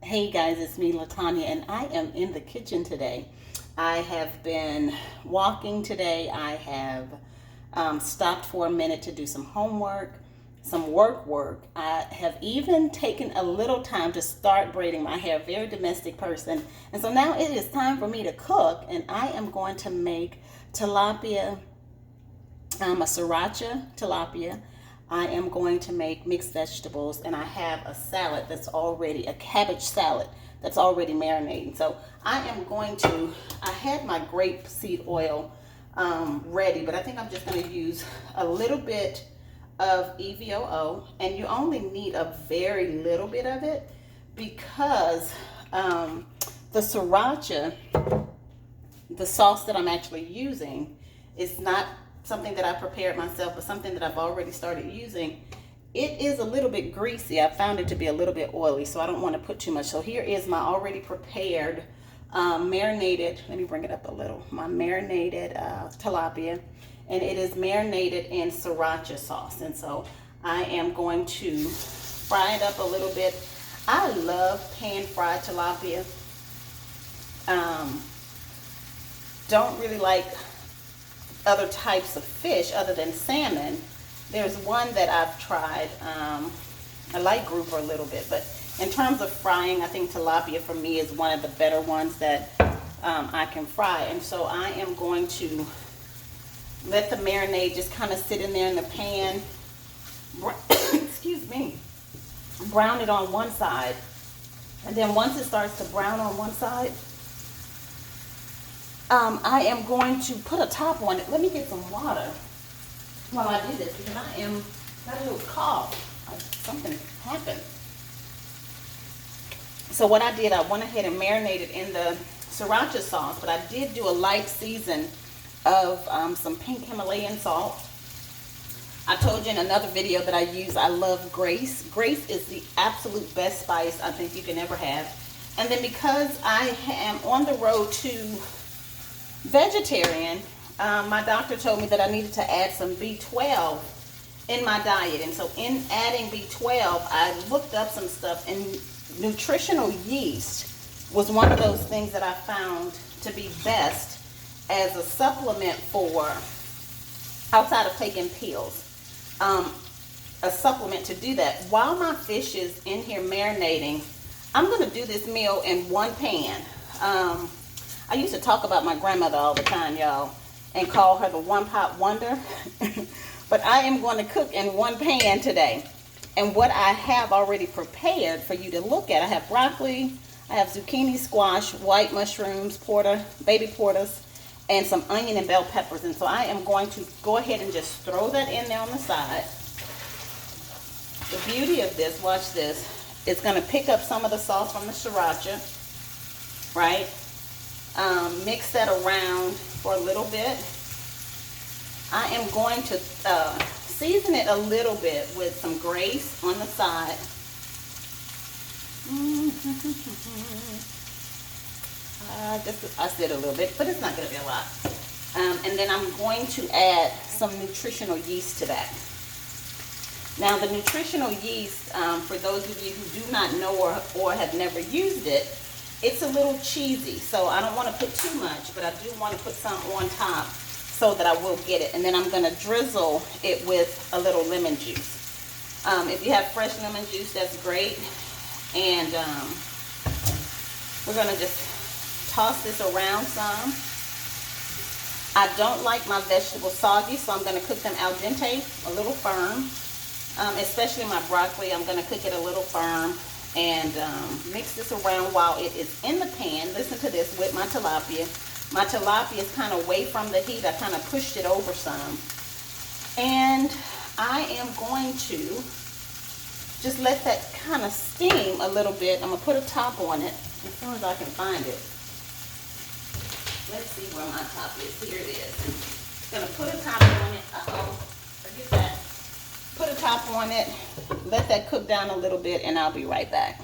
Hey guys, it's me, Latanya, and I am in the kitchen today. I have been walking today. I have stopped for a minute to do some homework, some work. I have even taken a little time to start braiding my hair, very domestic person. And so now it is time for me to cook, and I am going to make tilapia, a sriracha tilapia. I am going to make mixed vegetables, and I have a salad that's already, a cabbage salad that's already marinating. So I had my grape seed oil ready, but I think I'm just going to use a little bit of EVOO, and you only need a very little bit of it because the sriracha, the sauce that I'm actually using, is not something that I prepared myself, but something that I've already started using. It is a little bit greasy. I found it to be a little bit oily, so I don't want to put too much. So here is my already prepared marinated, let me bring it up a little, my marinated tilapia, and it is marinated in sriracha sauce. And so I am going to fry it up a little bit. I love pan fried tilapia. Don't really like other types of fish other than salmon. There's one that I've tried. I like grouper a little bit, but in terms of frying, I think tilapia for me is one of the better ones that I can fry. And so I am going to let the marinade just kind of sit in there in the pan. Excuse me. Brown it on one side, and then once it starts to brown on one side, I am going to put a top on it. Let me get some water while I do this because I am got a little cough. Something happened. So what I did, I went ahead and marinated in the sriracha sauce, but I did do a light season of some pink Himalayan salt. I told you in another video that I love Grace. Grace is the absolute best spice I think you can ever have. And then because I am on the road to vegetarian, my doctor told me that I needed to add some B12 in my diet. And so in adding B12, I looked up some stuff, and nutritional yeast was one of those things that I found to be best as a supplement for, outside of taking pills, a supplement to do that. While my fish is in here marinating, I'm going to do this meal in one pan. I used to talk about my grandmother all the time, y'all, and call her the one-pot wonder. But I am going to cook in one pan today. And what I have already prepared for you to look at, I have broccoli, I have zucchini, squash, white mushrooms, baby porters, and some onion and bell peppers. And so I am going to go ahead and just throw that in there on the side. The beauty of this, watch this, it's going to pick up some of the sauce from the sriracha, right? Mix that around for a little bit. I am going to season it a little bit with some Grace on the side. I said a little bit, but it's not going to be a lot. And then I'm going to add some nutritional yeast to that. Now the nutritional yeast, for those of you who do not know or have never used it, it's a little cheesy, so I don't want to put too much, but I do want to put some on top so that I will get it. And then I'm going to drizzle it with a little lemon juice. If you have fresh lemon juice, that's great. And we're going to just toss this around some. I don't like my vegetables soggy, so I'm going to cook them al dente, a little firm. Especially my broccoli, I'm going to cook it a little firm. And mix this around while it is in the pan. Listen to this with my tilapia. My tilapia is kind of away from the heat. I kind of pushed it over some. And I am going to just let that kind of steam a little bit. I'm going to put a top on it as soon as I can find it. Let's see where my top is. Here it is. I'm going to put a top on it. Uh-oh, forget that. Put a top on it, let that cook down a little bit, and I'll be right back.